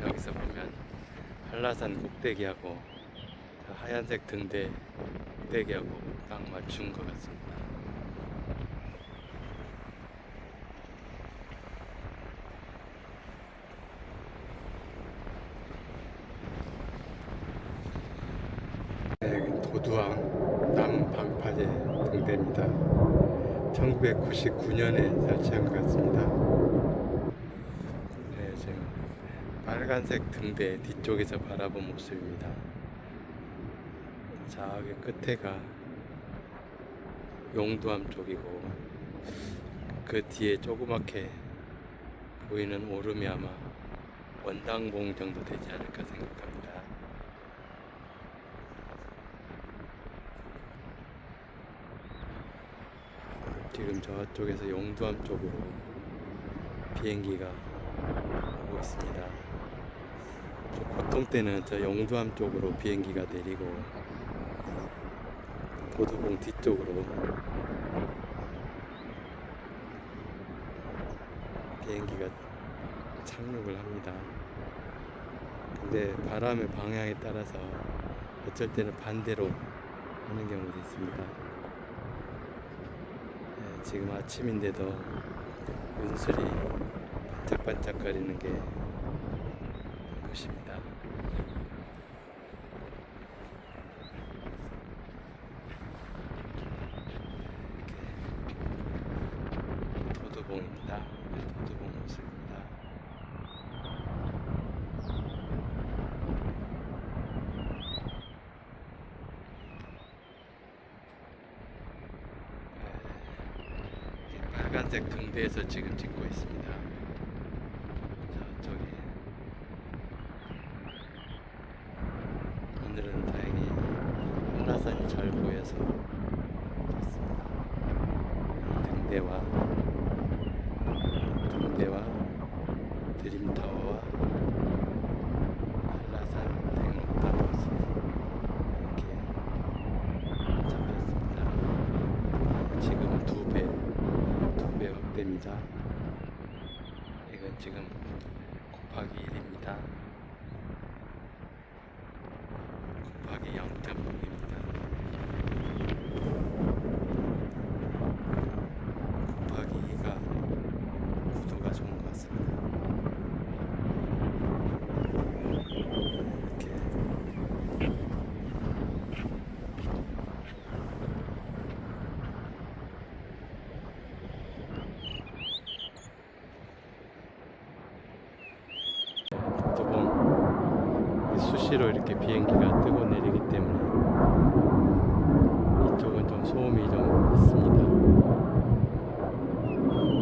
여기서 보면 한라산 꼭대기하고 하얀색 등대 꼭대기하고 딱 맞춘 것 같습니다. 네, 여긴 도두항 남방파제 등대입니다. 1999년에 설치한 것 같습니다. 네, 지금 빨간색 등대 뒤쪽에서 바라본 모습입니다. 저기 끝에가 용두암 쪽이고 그 뒤에 조그맣게 보이는 오름이 아마 원당봉 정도 되지 않을까 생각합니다. 지금 저쪽에서 용두암 쪽으로 비행기가 오고 있습니다. 보통 때는 저 용두암 쪽으로 비행기가 내리고 도두봉 뒤쪽으로 비행기가 착륙을 합니다. 근데 바람의 방향에 따라서 어쩔 때는 반대로 하는 경우도 있습니다. 네, 지금 아침인데도 은술이 반짝반짝거리는 게 보십니다. 도두봉입니다. 도두봉 모습입니다. 빨간색 등대에서 지금 찍고 있습니다. 저쪽에 오늘은 다행히 한라산이 잘 보여서 좋습니다. 등대와 드림타워와 한라산 대목단 모습 이렇게 잡혔습니다. 지금 두 배 확대입니다. 이건 지금 곱하기 1입니다. 곱하기 0.6입니다. 곱하기 2가 구도가 좋은 것 같습니다. 이렇게 도두봉 수시로 이렇게 비행기가 뜨고 내리기 때문에 이쪽은 좀 소음이 좀 있습니다.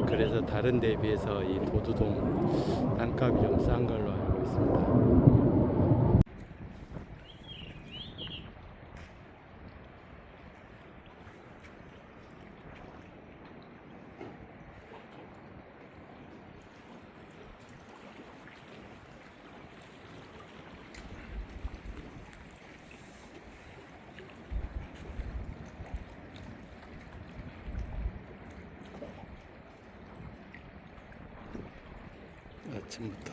그래서 다른 데에 비해서 이 도두동 땅값이 좀 싼 걸로 알고 있습니다. 아침부터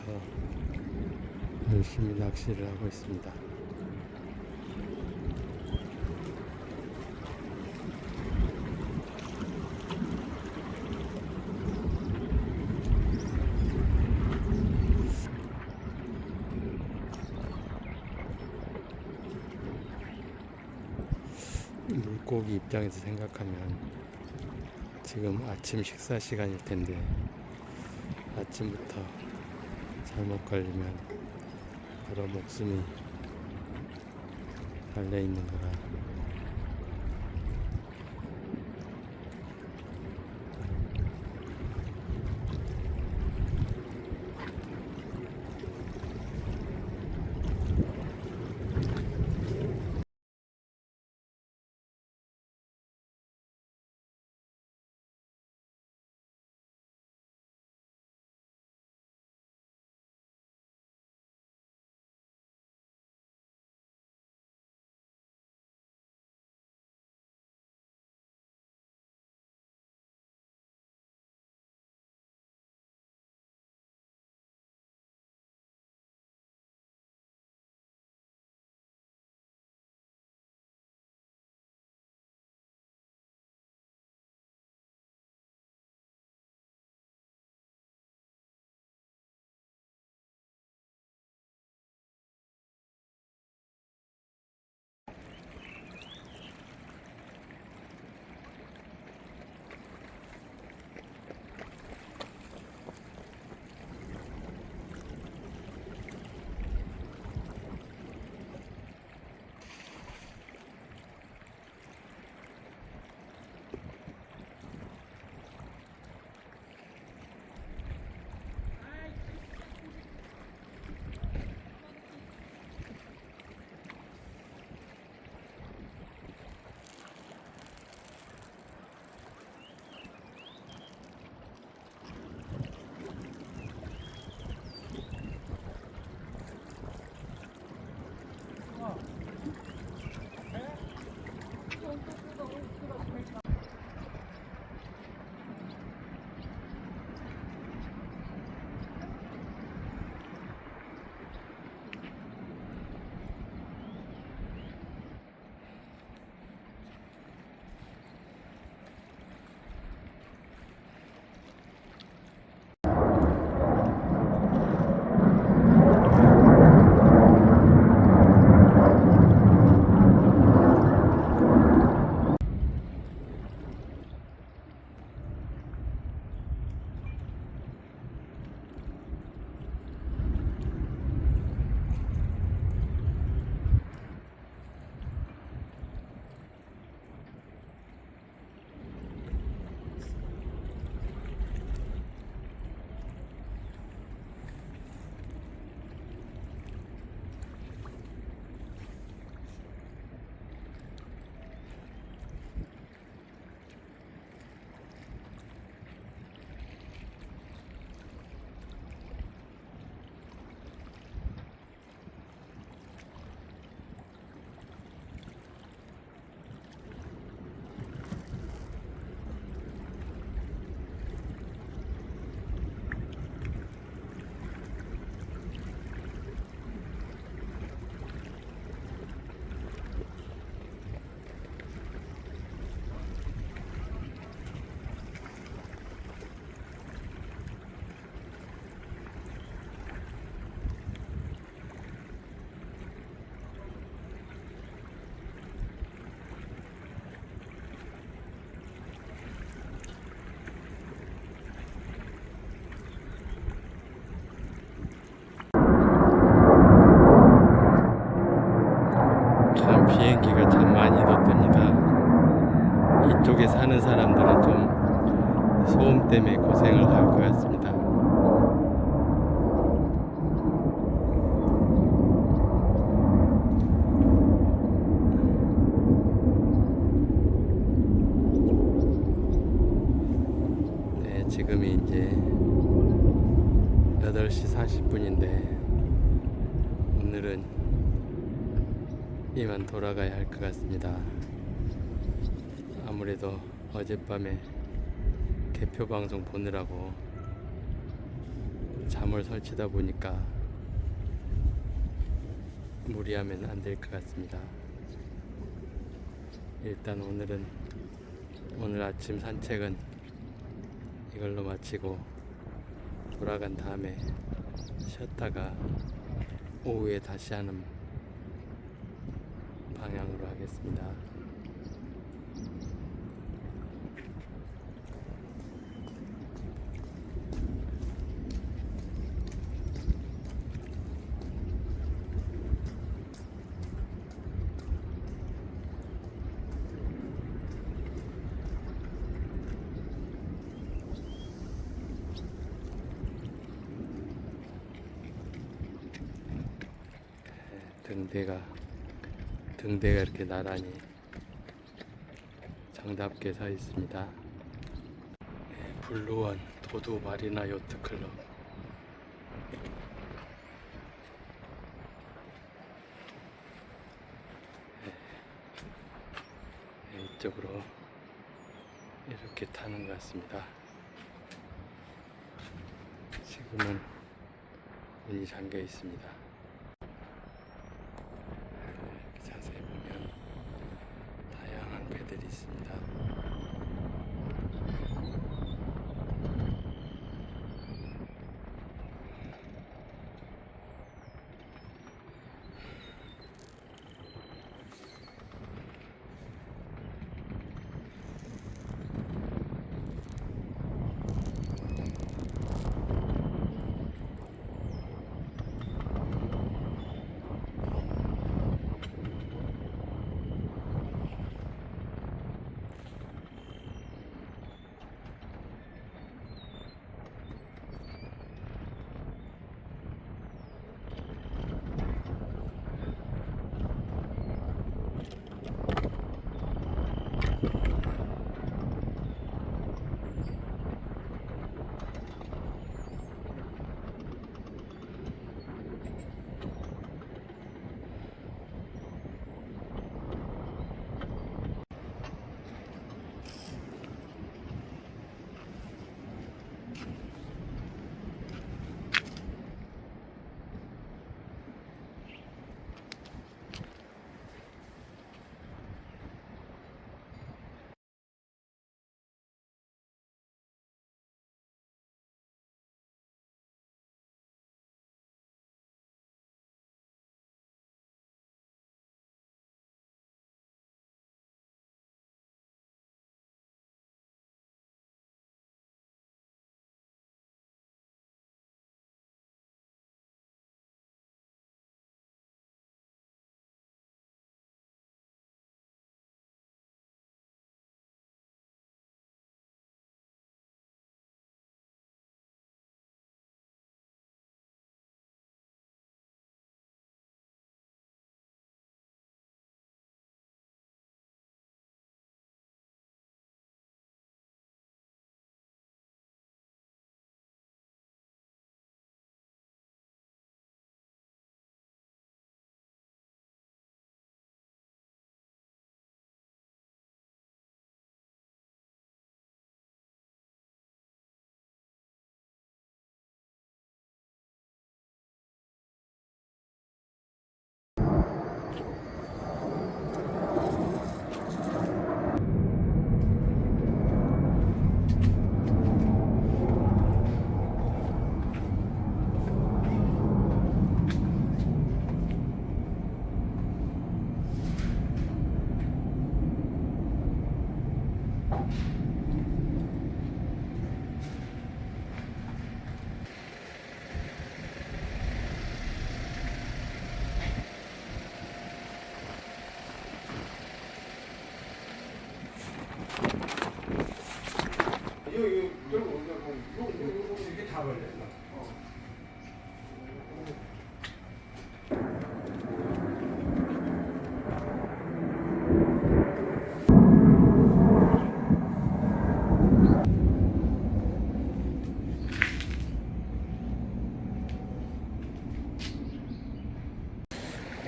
열심히 낚시를 하고 있습니다. 물고기 입장에서 생각하면 지금 아침 식사 시간일 텐데 아침부터 잘못 걸리면 여러 목숨이 달려 있는 거라 사는 사람들은 좀 소음 때문에 고생을 할 것 같습니다. 네, 지금이 이제 8시 40분인데 오늘은 이만 돌아가야 할 것 같습니다. 아무래도 어젯밤에 개표 방송 보느라고 잠을 설치다 보니까 무리하면 안 될 것 같습니다. 일단 오늘 아침 산책은 이걸로 마치고 돌아간 다음에 쉬었다가 오후에 다시 하는 방향으로 하겠습니다. 등대가 이렇게 나란히 정답게 서 있습니다. 블루원 도도 마리나 요트 클럽. 이쪽으로 이렇게 타는 것 같습니다. 지금은 문이 잠겨 있습니다. 자세히 보면 다양한 배들이 있습니다.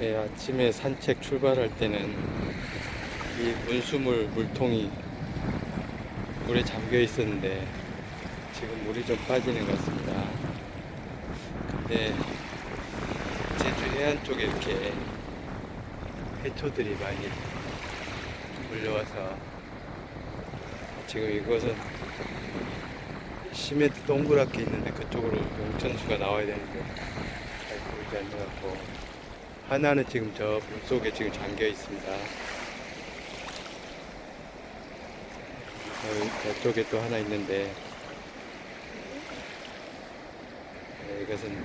네, 아침에 산책 출발할 때는 이 문수물 물통이 물에 잠겨 있었는데 지금 물이 좀 빠지는 것 같습니다. 근데 제주 해안 쪽에 이렇게 해초들이 많이 몰려와서 지금 이것은 시멘트 동그랗게 있는데 그쪽으로 용천수가 나와야 되는데 잘 보이지 않는 것 같고, 하나는 지금 저 물속에 지금 잠겨 있습니다. 저쪽에 또 하나 있는데, 이것은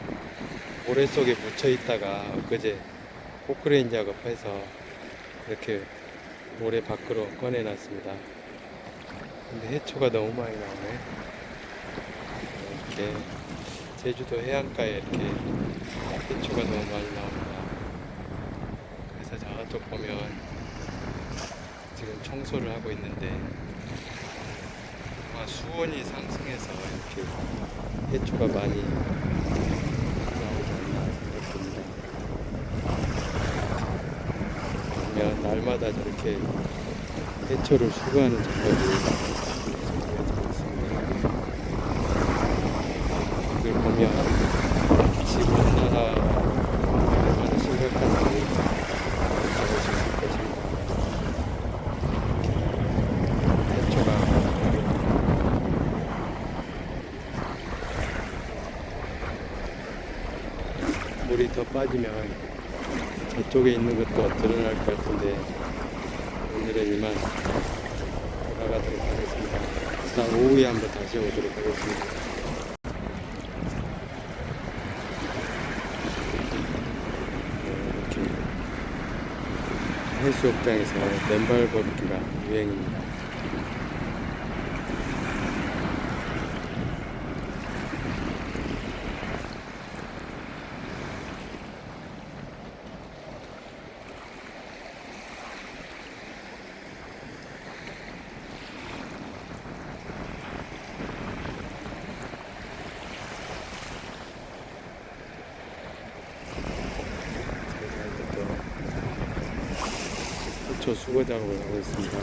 모래 속에 묻혀 있다가 엊그제 포크레인 작업해서 이렇게 모래 밖으로 꺼내놨습니다. 근데 해초가 너무 많이 나오네. 이렇게 제주도 해안가에 이렇게 해초가 너무 많이 나옵니다. 그래서 저쪽 보면 지금 청소를 하고 있는데 아마 수온이 상승해서 이렇게 해초가 많이 나오지 않나 생각됩니다. 보면 날마다 저렇게 해초를 수거하는 작업이 진행되고 있습니다. 이걸 보면 집 온난화 얼마나 심각한지 알아볼 수 있을 것입니다. 해초가 물이 더 빠지면 저쪽에 있는 것도 드러날 것 같은데 오늘은 이만 돌아가도록 하겠습니다. 일단 오후에 한번 다시 오도록 하겠습니다. 이렇게 해수욕장에서 맨발 걷기가 유행입니다. 해초 수거 작업을 하고 있습니다.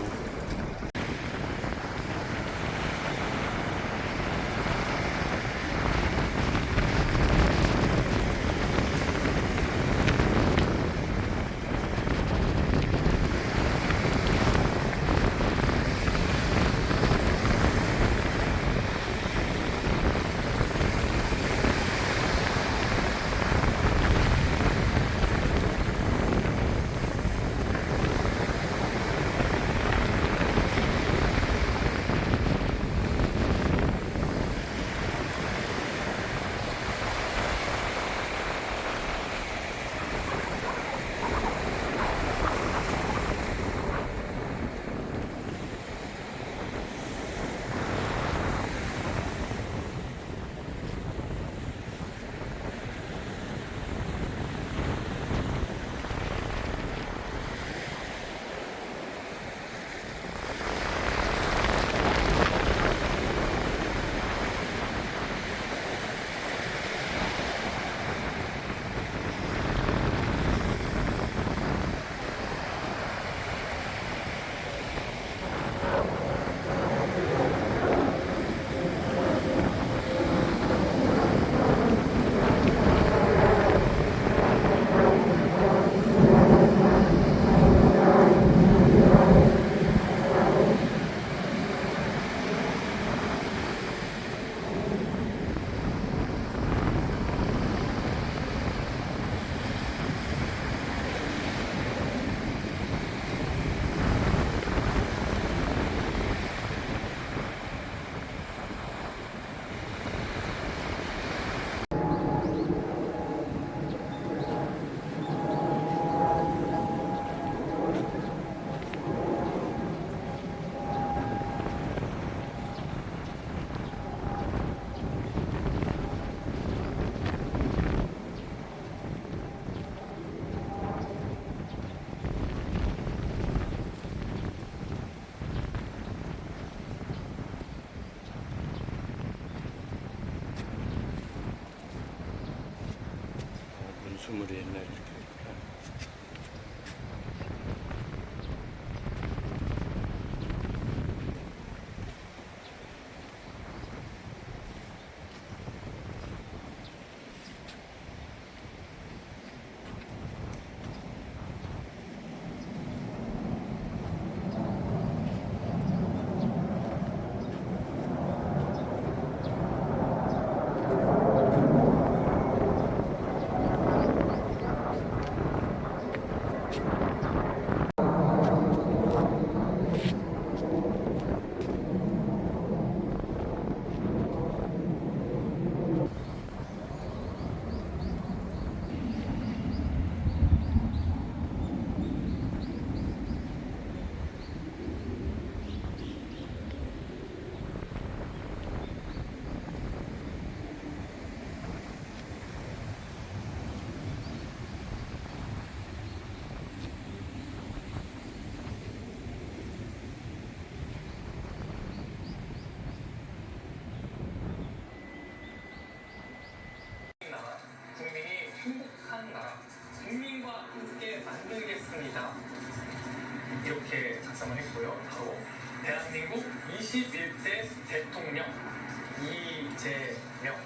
건축물이 옛날에. 나라, 국민이 행복한 나라, 국민과 함께 만들겠습니다. 이렇게 작성을 했고요. 바로 대한민국 21대 대통령 이재명.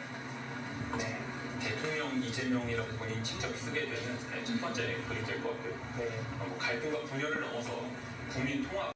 네. 대통령 이재명이라고 본인이 직접 쓰게 되는 첫 번째 글이 될 것 같고요. 네. 갈등과 분열을 넘어서 국민 통합